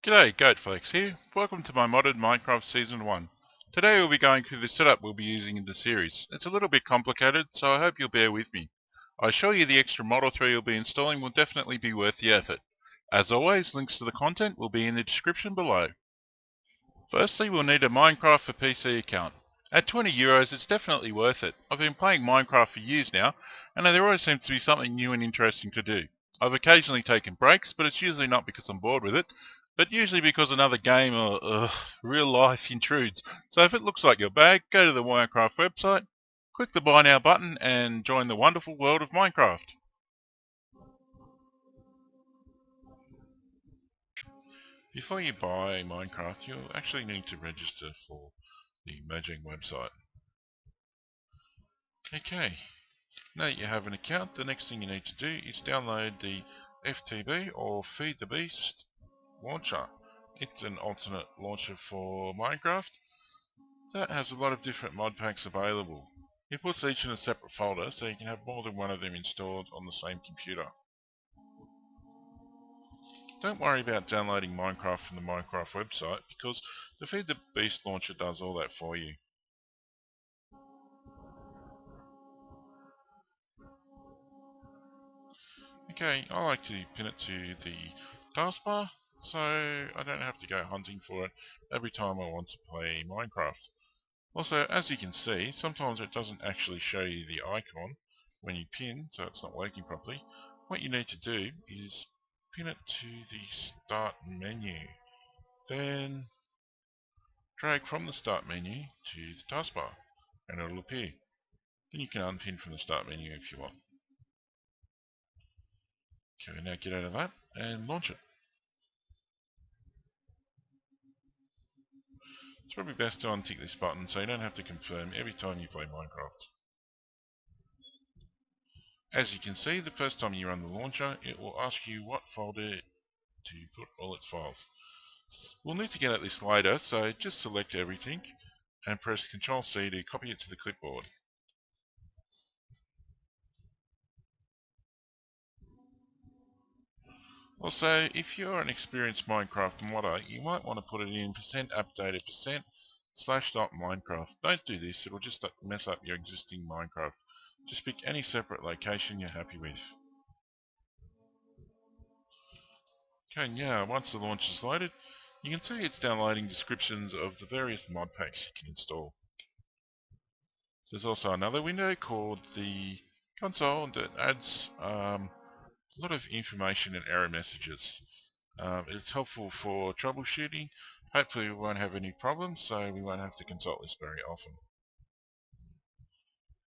G'day, Goatflex here. Welcome to my modded Minecraft Season 1. Today we'll be going through the setup we'll be using in the series. It's a little bit complicated, so I hope you'll bear with me. I assure you the extra Model 3 you'll be installing will definitely be worth the effort. As always, links to the content will be in the description below. Firstly, we'll need a Minecraft for PC account. At €20, it's definitely worth it. I've been playing Minecraft for years now, and there always seems to be something new and interesting to do. I've occasionally taken breaks, but it's usually not because I'm bored with it, but usually because another game or real life intrudes. So if it looks like your bag, go to the Minecraft website, click the Buy Now button, and join the wonderful world of Minecraft. Before you buy Minecraft, you'll actually need to register for the Mojang website. Okay, now that you have an account, the next thing you need to do is download the FTB or Feed the Beast launcher. It's an alternate launcher for Minecraft that has a lot of different mod packs available. It puts each in a separate folder so you can have more than one of them installed on the same computer. Don't worry about downloading Minecraft from the Minecraft website because the Feed the Beast launcher does all that for you. Okay, I like to pin it to the taskbar so I don't have to go hunting for it every time I want to play Minecraft. Also, as you can see, sometimes it doesn't actually show you the icon when you pin, so it's not working properly. What you need to do is pin it to the start menu, then drag from the start menu to the taskbar and it'll appear. Then you can unpin from the start menu if you want. Okay, now get out of that and launch it. It's probably best to untick this button so you don't have to confirm every time you play Minecraft. As you can see, the first time you run the launcher, it will ask you what folder to put all its files. We'll need to get at this later, so just select everything and press Ctrl C to copy it to the clipboard. Also, if you're an experienced Minecraft modder, you might want to put it in %updated %/.minecraft. Don't do this, it'll just mess up your existing Minecraft. Just pick any separate location you're happy with. Okay, now once the launch is loaded, you can see it's downloading descriptions of the various mod packs you can install. There's also another window called the console that adds a lot of information and error messages. It's helpful for troubleshooting. Hopefully we won't have any problems, so we won't have to consult this very often.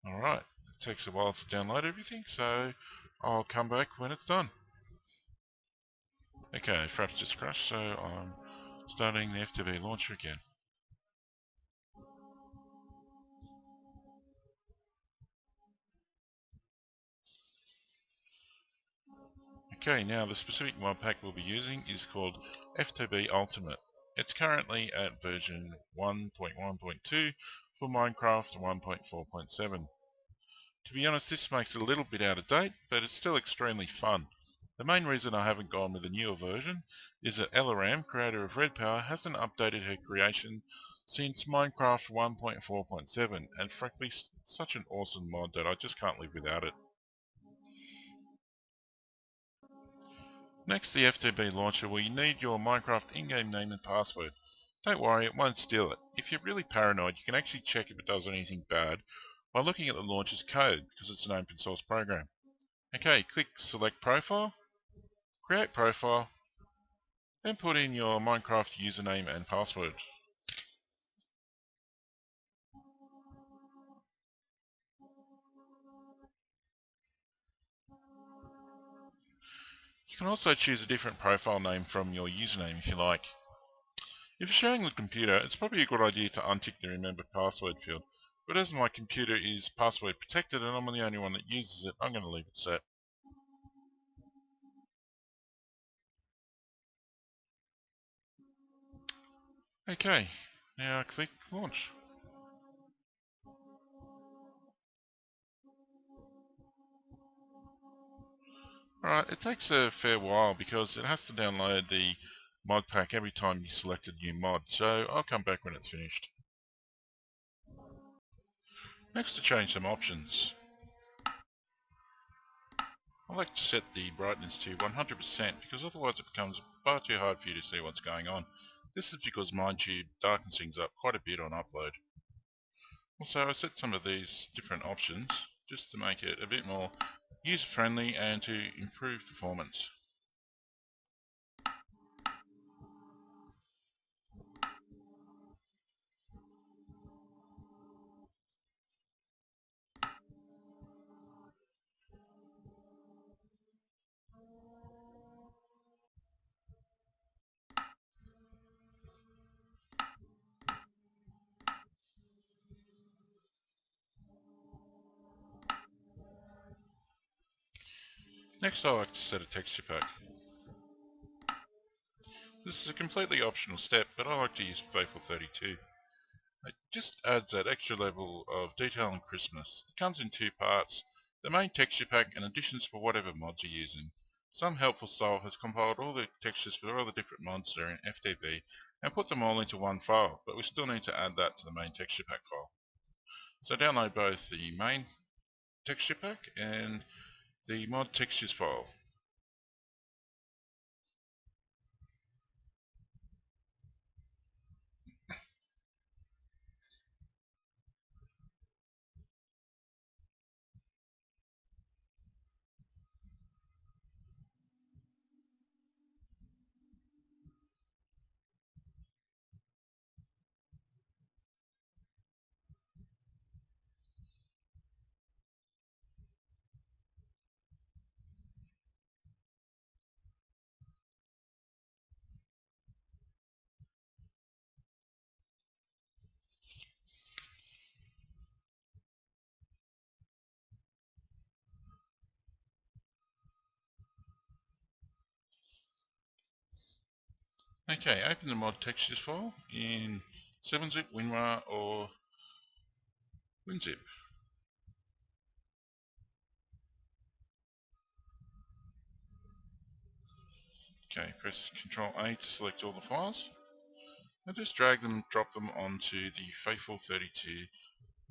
Alright, it takes a while to download everything, so I'll come back when it's done. Okay, Fraps just crashed, so I'm starting the FTB launcher again. Okay, now the specific mod pack we'll be using is called FTB Ultimate. It's currently at version 1.1.2 for Minecraft 1.4.7. To be honest, this makes it a little bit out of date, but it's still extremely fun. The main reason I haven't gone with a newer version is that Elaram, creator of Red Power, hasn't updated her creation since Minecraft 1.4.7, and frankly, such an awesome mod that I just can't live without it. Next, the FTB launcher will need your Minecraft in-game name and password. Don't worry, it won't steal it. If you're really paranoid, you can actually check if it does anything bad by looking at the launcher's code, because it's an open source program. Okay, click Select Profile, Create Profile, then put in your Minecraft username and password. You can also choose a different profile name from your username if you like. If you're sharing the computer, it's probably a good idea to untick the Remember Password field, but as my computer is password protected and I'm the only one that uses it, I'm going to leave it set. Okay, now click Launch. Alright, it takes a fair while because it has to download the mod pack every time you select a new mod, so I'll come back when it's finished. Next, to change some options. I like to set the brightness to 100% because otherwise it becomes far too hard for you to see what's going on. This is because MindTube darkens things up quite a bit on upload. Also, I set some of these different options just to make it a bit more user friendly and to improve performance. Next, I like to set a texture pack. This is a completely optional step, but I like to use Faithful 32. It just adds that extra level of detail and crispness. It comes in two parts, the main texture pack and additions for whatever mods you're using. Some helpful style has compiled all the textures for all the different mods that are in FTB and put them all into one file, but we still need to add that to the main texture pack file. So download both the main texture pack and the mod textures file. Okay, open the mod textures file in 7-zip, WinRAR or WinZip. Okay, press Ctrl A to select all the files. And just drag them, drop them onto the Faithful 32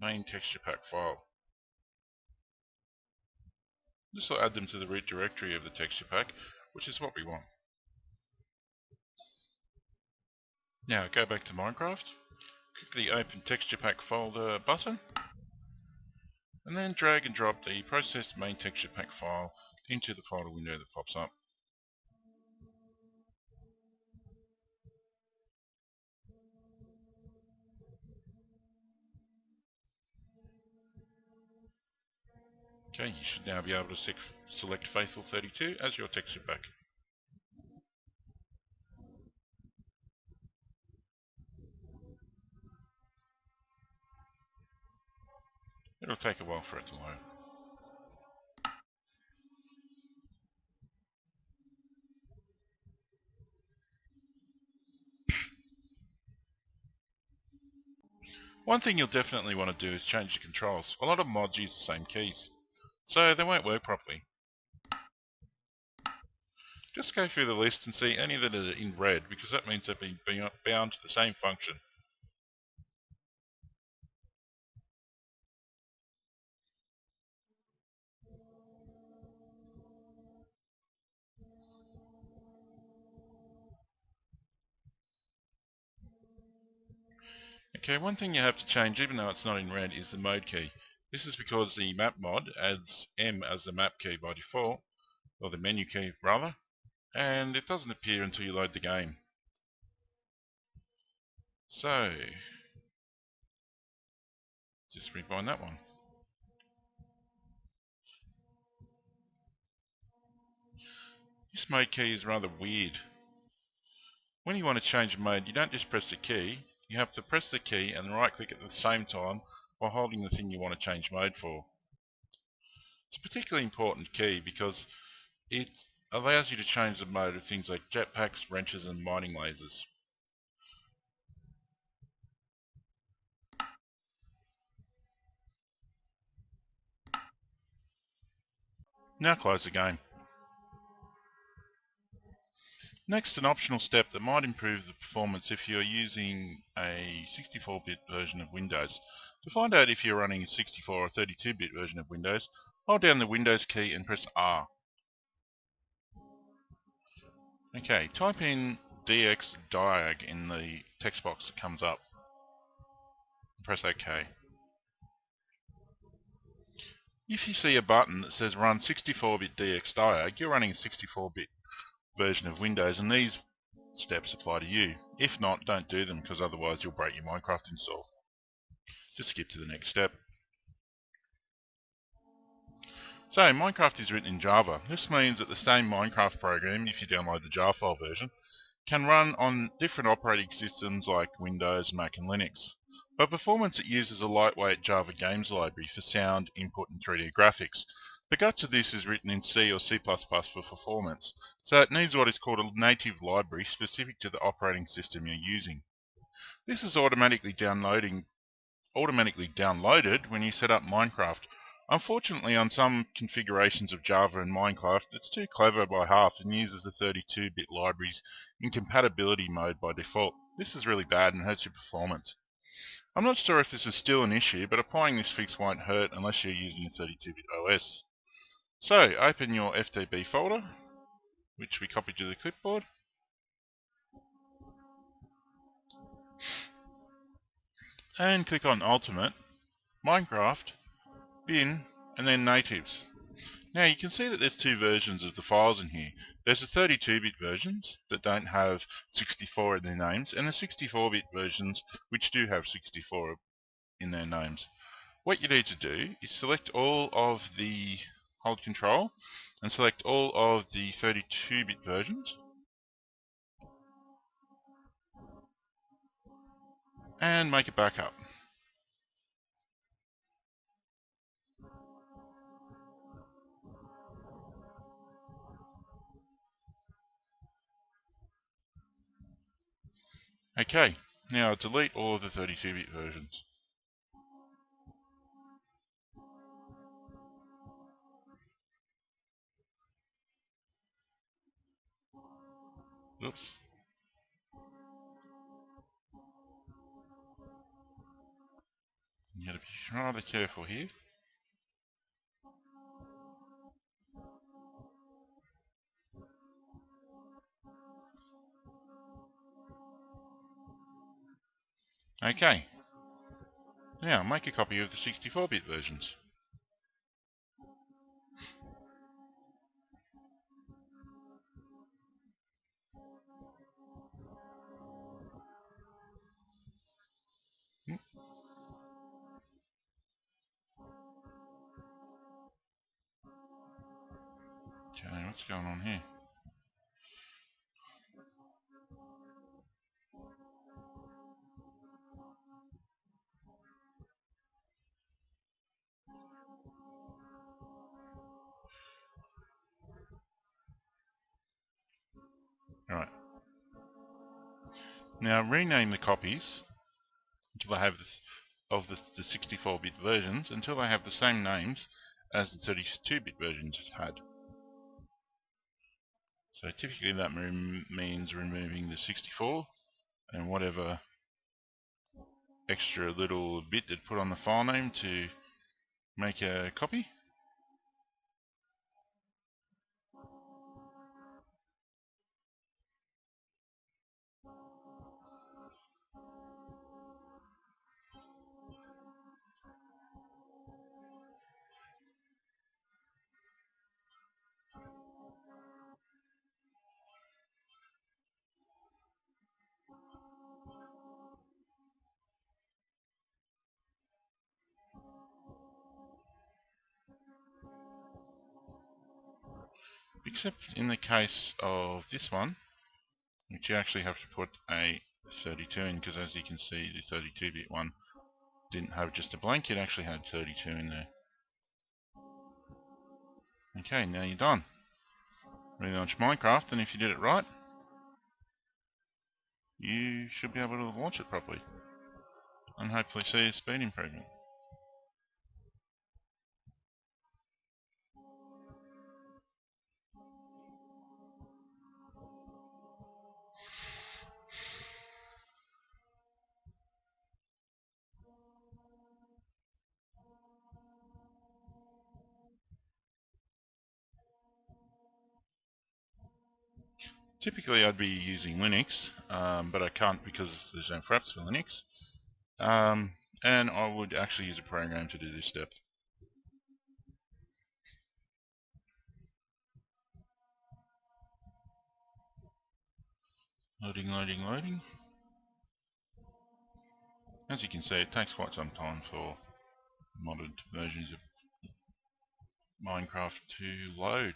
main texture pack file. This will add them to the root directory of the texture pack, which is what we want. Now go back to Minecraft, click the Open Texture Pack Folder button, and then drag and drop the processed main texture pack file into the folder window that pops up. Okay, you should now be able to select Faithful 32 as your texture pack. It'll take a while for it to load. One thing you'll definitely want to do is change the controls. A lot of mods use the same keys, so they won't work properly. Just go through the list and see any that are in red, because that means they've been bound to the same function. Okay, one thing you have to change, even though it's not in red, is the mode key. This is because the map mod adds M as the map key by default, or the menu key rather, and it doesn't appear until you load the game. So, just rebind that one. This mode key is rather weird. When you want to change mode, you don't just press the key, you have to press the key and right click at the same time while holding the thing you want to change mode for. It's a particularly important key because it allows you to change the mode of things like jetpacks, wrenches and mining lasers. Now close the game. Next, an optional step that might improve the performance if you're using a 64-bit version of Windows. To find out if you're running a 64 or 32-bit version of Windows, hold down the Windows key and press R. Okay, type in dxdiag in the text box that comes up. Press OK. If you see a button that says run 64-bit dxdiag, you're running a 64-bit version of Windows, and these steps apply to you. If not, don't do them, because otherwise you'll break your Minecraft install. Just skip to the next step. So, Minecraft is written in Java. This means that the same Minecraft program, if you download the jar file version, can run on different operating systems like Windows, Mac and Linux. For performance, it uses a lightweight Java games library for sound, input and 3D graphics. The guts of this is written in C or C++ for performance, so it needs what is called a native library specific to the operating system you're using. This is automatically downloaded when you set up Minecraft. Unfortunately, on some configurations of Java and Minecraft, it's too clever by half and uses the 32-bit libraries in compatibility mode by default. This is really bad and hurts your performance. I'm not sure if this is still an issue, but applying this fix won't hurt unless you're using a 32-bit OS. So, open your FTP folder, which we copied to the clipboard. And click on Ultimate, Minecraft, Bin, and then Natives. Now you can see that there's two versions of the files in here. There's the 32-bit versions that don't have 64 in their names, and the 64-bit versions which do have 64 in their names. What you need to do is select all of the, hold Control, and select all of the 32-bit versions, and make a backup. Okay, now delete all of the 32-bit versions. Oops. You gotta be rather careful here. Okay, now make a copy of the 64-bit versions. Okay, what's going on here? Alright. Now rename the copies until they have of the 64-bit versions until they have the same names as the 32-bit versions had. So typically that means removing the 64 and whatever extra little bit they'd put on the file name to make a copy. Except in the case of this one, which you actually have to put a 32 in, because as you can see the 32-bit one didn't have just a blank, it actually had 32 in there. Okay, now you're done. Relaunch Minecraft, and if you did it right, you should be able to launch it properly and hopefully see a speed improvement. Typically I'd be using Linux, but I can't because there's no fraps for Linux. And I would actually use a program to do this step. Loading, loading, loading. As you can see, it takes quite some time for modded versions of Minecraft to load.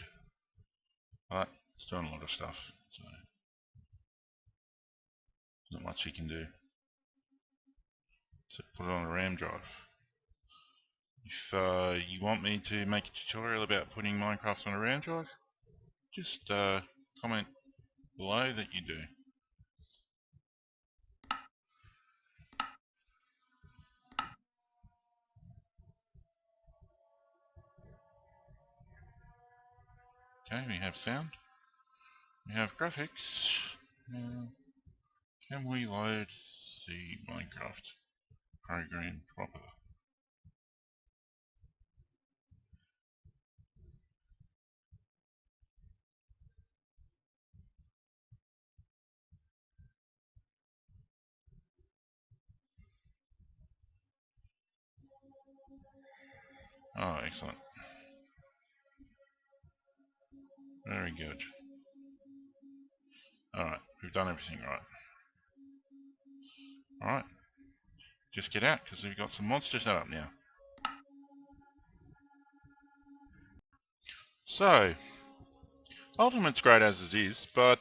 But it's doing a lot of stuff, so not much you can do. So put it on a RAM drive. If you want me to make a tutorial about putting Minecraft on a RAM drive, just comment below that you do. Okay, we have sound. We have graphics. Can we load the Minecraft program proper? Oh, excellent. Very good. Alright, we've done everything right. Alright, just get out because we've got some mods to set up now. So, Ultimate's great as it is, but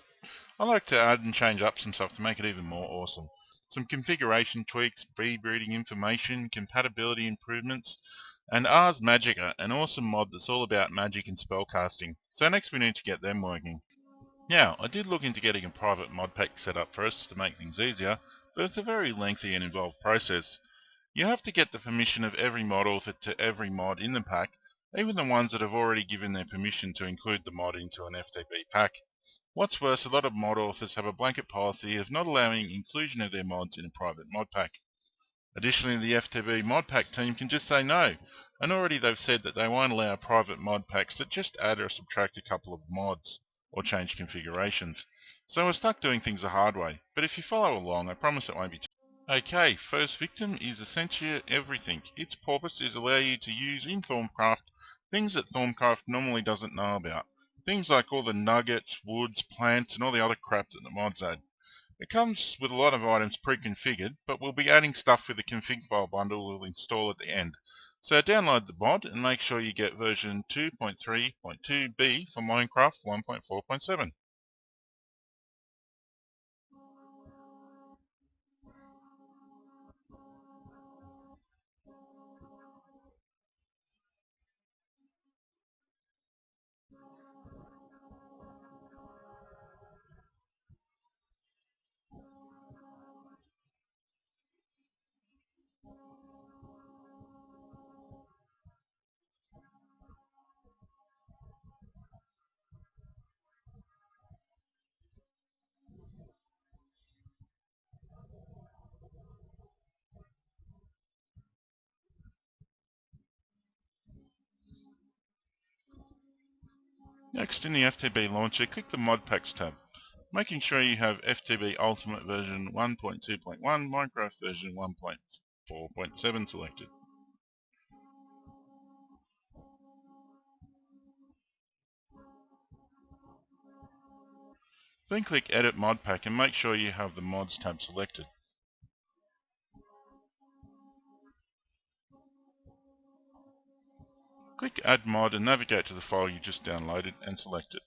I like to add and change up some stuff to make it even more awesome. Some configuration tweaks, bee breeding information, compatibility improvements, and Ars Magica, an awesome mod that's all about magic and spellcasting. So next we need to get them working. Now, I did look into getting a private mod pack set up for us to make things easier, but it's a very lengthy and involved process. You have to get the permission of every mod author to every mod in the pack, even the ones that have already given their permission to include the mod into an FTP pack. What's worse, a lot of mod authors have a blanket policy of not allowing inclusion of their mods in a private mod pack. Additionally, the FTP mod pack team can just say no, and already they've said that they won't allow private mod packs that just add or subtract a couple of mods, or change configurations. So we're stuck doing things the hard way, but if you follow along, I promise it won't be too. Okay, first victim is essentially everything. Its purpose is allow you to use in Thorncraft things that Thorncraft normally doesn't know about. Things like all the nuggets, woods, plants, and all the other crap that the mods add. It comes with a lot of items pre-configured, but we'll be adding stuff with the config file bundle we'll install at the end. So download the mod and make sure you get version 2.3.2b for Minecraft 1.4.7. Next, in the FTB launcher, click the Mod Packs tab, making sure you have FTB Ultimate version 1.2.1, Minecraft version 1.4.7 selected. Then click Edit Mod Pack and make sure you have the Mods tab selected. Click Add Mod and navigate to the file you just downloaded and select it.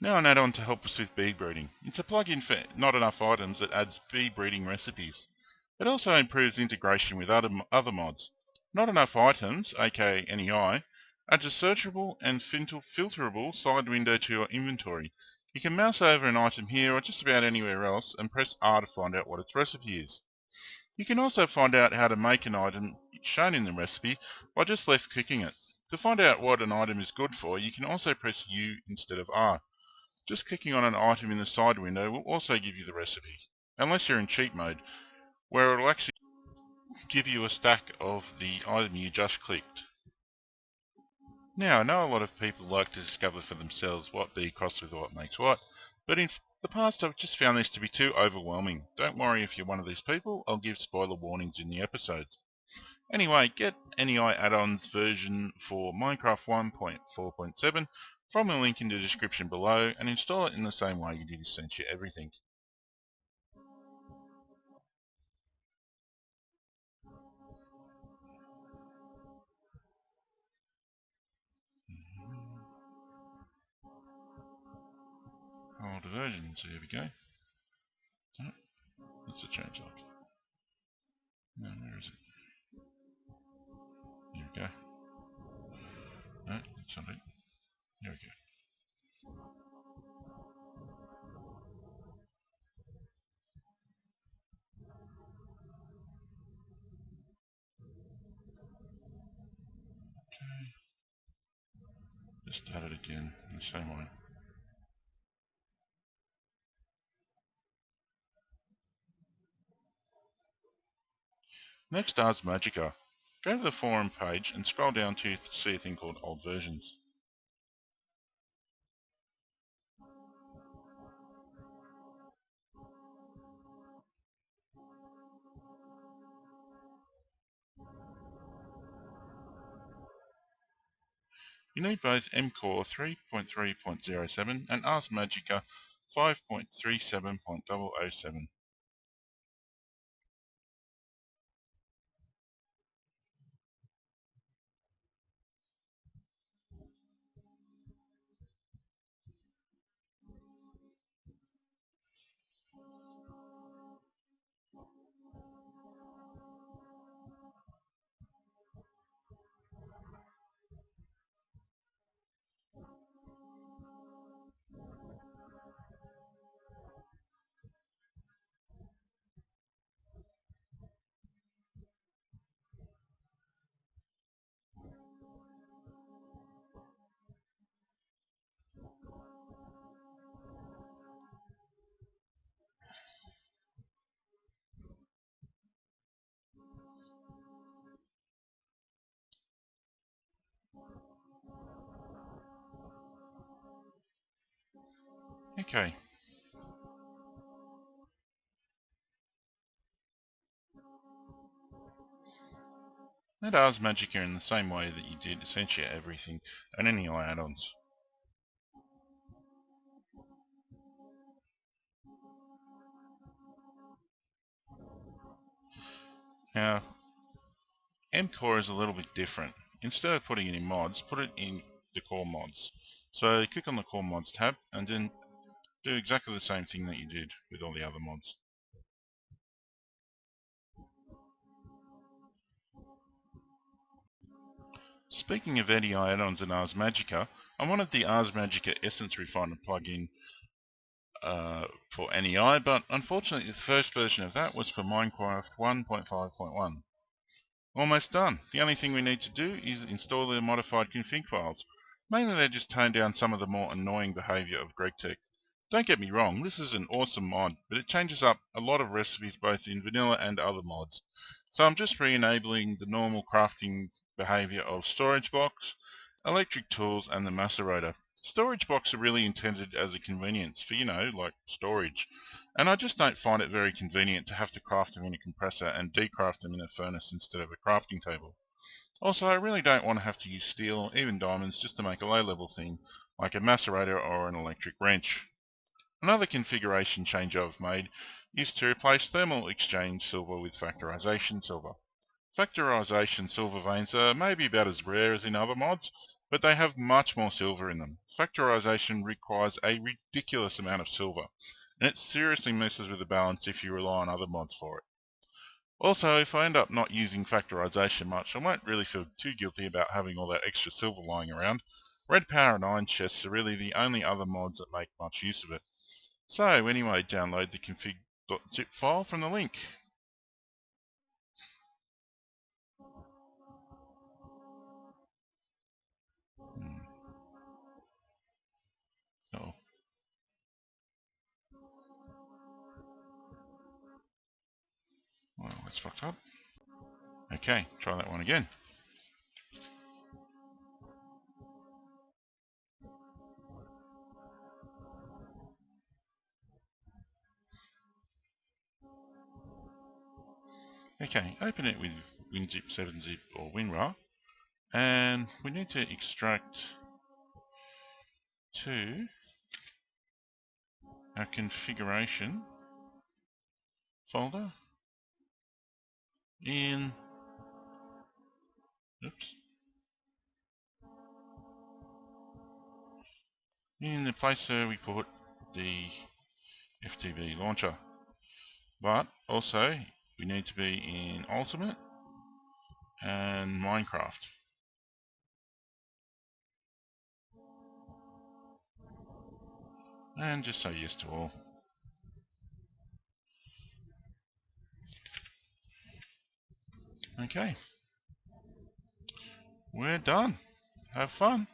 Now an add-on to help us with bee breeding. It's a plugin for not enough items that adds bee breeding recipes. It also improves integration with other mods. Not enough items, aka NEI, adds a searchable and filterable side window to your inventory. You can mouse over an item here or just about anywhere else and press R to find out what its recipe is. You can also find out how to make an item shown in the recipe by just left clicking it. To find out what an item is good for, you can also press U instead of R. Just clicking on an item in the side window will also give you the recipe, unless you're in cheat mode, where it will actually give you a stack of the item you just clicked. Now, I know a lot of people like to discover for themselves what B crossed with what makes what, but in the past I've just found this to be too overwhelming. Don't worry if you're one of these people, I'll give spoiler warnings in the episodes. Anyway, get NEI add-ons version for Minecraft 1.4.7 from the link in the description below and install it in the same way you did essentially everything. Older versions, here we go. Oh, that's a change like. No, where is it? Here we go. No, that's not it. Here we go. Just add it again in the same way. Next, Ars Magica. Go to the forum page and scroll down to see a thing called Old Versions. You need both MCore 3.3.07 and Ars Magica 5.37.007. Okay. Add Ars Magica in the same way that you did essentially everything and any add-ons. Now, MCore is a little bit different. Instead of putting it in mods, put it in the core mods. So click on the core mods tab and then do exactly the same thing that you did with all the other mods. Speaking of NEI add-ons and Ars Magica, I wanted the Ars Magica Essence Refiner plugin for NEI, but unfortunately the first version of that was for Minecraft 1.5.1. Almost done. The only thing we need to do is install the modified config files. Mainly they just tone down some of the more annoying behaviour of GregTech. Don't get me wrong, this is an awesome mod, but it changes up a lot of recipes both in vanilla and other mods. So I'm just re-enabling the normal crafting behaviour of Storage Box, Electric Tools and the Macerator. Storage Box are really intended as a convenience for, like storage. And I just don't find it very convenient to have to craft them in a compressor and decraft them in a furnace instead of a crafting table. Also, I really don't want to have to use steel, even diamonds, just to make a low-level thing, like a macerator or an electric wrench. Another configuration change I've made is to replace thermal exchange silver with factorization silver. Factorization silver veins are maybe about as rare as in other mods, but they have much more silver in them. Factorization requires a ridiculous amount of silver, and it seriously messes with the balance if you rely on other mods for it. Also, if I end up not using factorization much, I won't really feel too guilty about having all that extra silver lying around. Red Power and Iron Chests are really the only other mods that make much use of it. So anyway, download the config.zip file from the link. That's fucked up. Okay, try that one again. Okay, open it with WinZip, 7-zip or WinRAR, and we need to extract to our configuration folder in in the place where we put the FTP launcher. But also we need to be in Ultimate and Minecraft. And just say yes to all. Okay. We're done. Have fun.